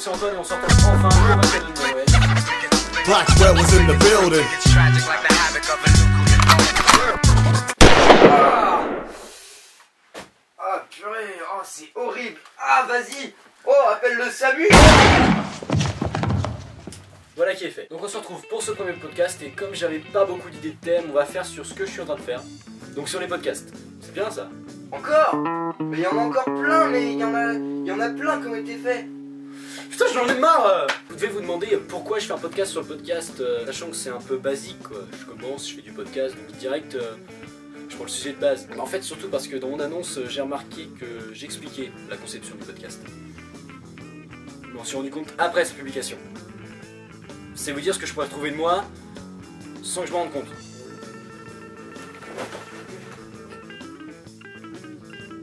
c'est Antoine et on se retrouve enfin pour votre cadeau de Noël. Blackwell was in the building. Ah purée, oh c'est horrible. Ah vas-y. Oh appelle le SAMU. Voilà qui est fait. Donc on se retrouve pour ce premier podcast et comme j'avais pas beaucoup d'idées de thème, on va faire sur ce que je suis en train de faire. Donc sur les podcasts. C'est bien ça? Encore? Mais il y en a encore plein, mais il y en a plein qui ont été faits. Putain, j'en ai marre. Vous devez vous demander pourquoi je fais un podcast sur le podcast, sachant que c'est un peu basique quoi. Je commence, je fais du podcast, donc direct je prends le sujet de base. Mais en fait surtout parce que dans mon annonce j'ai remarqué que j'expliquais la conception du podcast. Je m'en suis rendu compte après sa publication. C'est vous dire ce que je pourrais retrouver de moi sans que je m'en rende compte.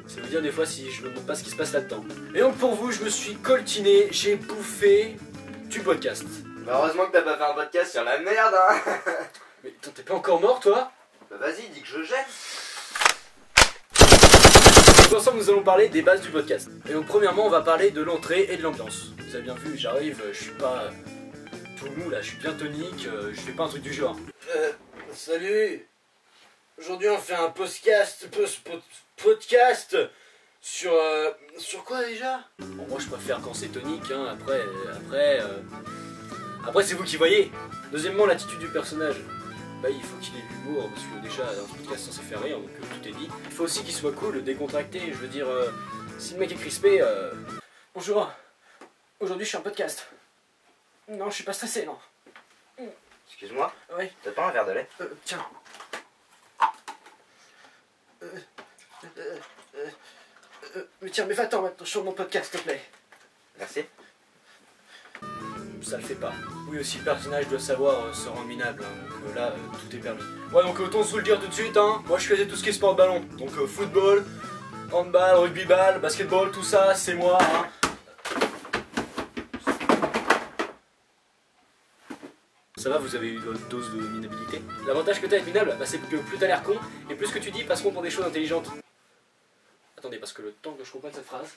C'est vous dire des fois si je me demande pas ce qui se passe là-dedans. Et donc pour vous, je me suis coltiné, j'ai bouffé du podcast. Bah heureusement que t'as pas fait un podcast sur la merde hein. Mais attends, t'es pas encore mort toi? Bah vas-y, dis que je jette. Donc ensemble nous allons parler des bases du podcast. Et donc premièrement on va parler de l'entrée et de l'ambiance. Vous avez bien vu, j'arrive, je suis pas tout mou là, je suis bien tonique, je fais pas un truc du genre. Salut. Aujourd'hui on fait un podcast sur quoi déjà? Bon moi je préfère quand c'est tonique, hein. Après c'est vous qui voyez. Deuxièmement l'attitude du personnage. Bah il faut qu'il ait de l'humour parce que déjà un podcast censé faire rire donc tout est dit. Il faut aussi qu'il soit cool, décontracté, je veux dire si le mec est crispé bonjour, aujourd'hui je suis un podcast. Non je suis pas stressé non. Excuse-moi, Oui. t'as pas un verre de lait? Tiens. Mais tiens, mais va-t'en maintenant sur mon podcast, s'il te plaît. Merci. Ça le fait pas. Oui, aussi, le personnage doit savoir se rendre minable, hein, donc là, tout est permis. Ouais, donc autant se vous le dire tout de suite, hein. Moi, je faisais tout ce qui est sport ballon. Donc football, handball, rugby-ball, basketball, tout ça, c'est moi, hein. Ça va, vous avez eu votre dose de minabilité. L'avantage que t'as à être minable, bah, c'est que plus t'as l'air con, et plus ce que tu dis passeront pour des choses intelligentes. Attendez, parce que le temps que je comprenne cette phrase...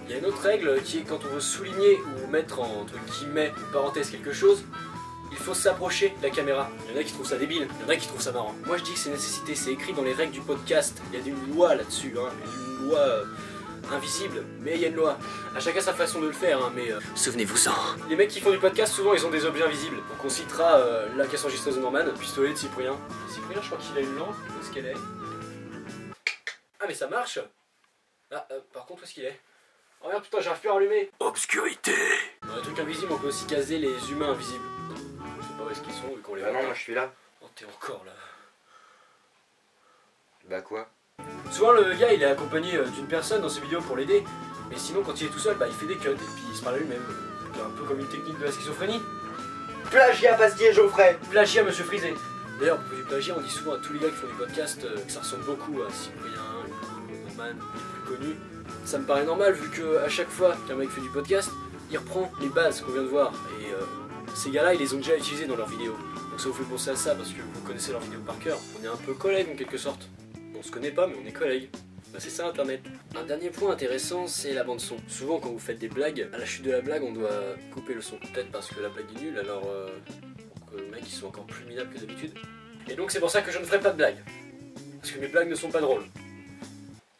Il y a une autre règle qui est quand on veut souligner ou mettre entre guillemets ou parenthèse quelque chose, il faut s'approcher de la caméra. Il y en a qui trouvent ça débile, il y en a qui trouvent ça marrant. Moi je dis que c'est nécessité, c'est écrit dans les règles du podcast. Il y a une loi là-dessus, hein, une loi invisible, mais il y a une loi. À chacun sa façon de le faire, hein, mais souvenez-vous-en. Les mecs qui font du podcast, souvent ils ont des objets invisibles. Donc on citera la caisse enregistreuse de Norman, le pistolet de Cyprien. Cyprien, je crois qu'il a une lampe, où est-ce qu'elle est? Ah mais ça marche. Ah, par contre, où est-ce qu'il est? Oh merde, putain, j'arrive plus à rallumer. Obscurité. Dans les trucs invisibles, on peut aussi caser les humains invisibles. Je sais pas où est-ce qu'ils sont, vu qu'on les voit. Bah non, moi je suis là. Oh, t'es encore là. Bah quoi? Souvent, le gars, il est accompagné d'une personne dans ses vidéos pour l'aider. Mais sinon, quand il est tout seul, bah il fait des cuts et puis il se parle à lui-même. Un peu comme une technique de la schizophrénie. Plagiat Bastier Geoffrey. Plagiat, monsieur Frisé. D'ailleurs, pour du plagiat, on dit souvent à tous les gars qui font du podcast que ça ressemble beaucoup à Cyprien, Norman, les plus connus. Ça me paraît normal vu que à chaque fois qu'un mec fait du podcast, il reprend les bases qu'on vient de voir. Et ces gars-là, ils les ont déjà utilisées dans leurs vidéos. Donc ça vous fait penser à ça parce que vous connaissez leurs vidéos par cœur. On est un peu collègues en quelque sorte. On se connaît pas mais on est collègues. Bah c'est ça internet. Un dernier point intéressant, c'est la bande son. Souvent quand vous faites des blagues, à la chute de la blague, on doit couper le son. Peut-être parce que la blague est nulle, alors pour que le mec il soit encore plus minable que d'habitude. Et donc c'est pour ça que je ne ferai pas de blagues. Parce que mes blagues ne sont pas drôles.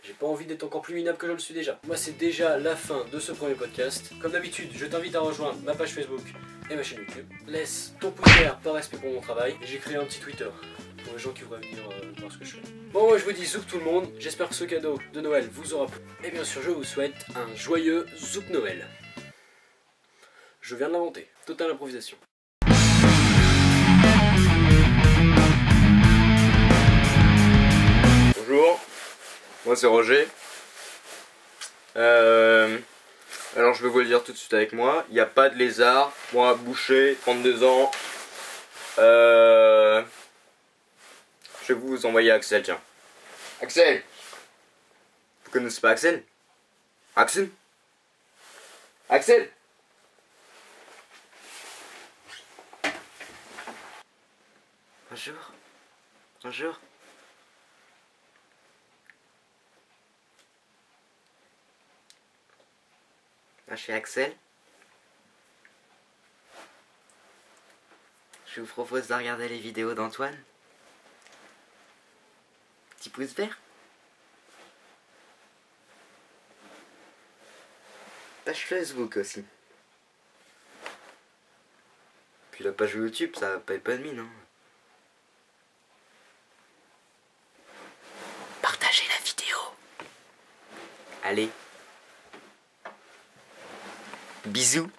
J'ai pas envie d'être encore plus minable que je le suis déjà. Moi c'est déjà la fin de ce premier podcast. Comme d'habitude, je t'invite à rejoindre ma page Facebook et ma chaîne YouTube. Laisse ton pouce vert par respect pour mon travail. Et j'ai créé un petit Twitter pour les gens qui voudraient venir voir ce que je fais. Bon moi je vous dis zouk tout le monde. J'espère que ce cadeau de Noël vous aura plu. Et bien sûr je vous souhaite un joyeux zouk Noël. Je viens de l'inventer. Totale improvisation. Bonjour. Moi c'est Roger. Alors je vais vous le dire tout de suite avec moi. Il n'y a pas de lézard. Moi boucher, 32 ans. Je vais vous envoyer Axel, tiens. Axel. Vous connaissez pas Axel? Axel? Axel? Bonjour. Bonjour. pas chez Axel. Je vous propose de regarder les vidéos d'Antoine. Petit pouce vert. Page Facebook aussi. Puis la page YouTube, ça paye pas de mine, hein. Partagez la vidéo. Allez. Bisous.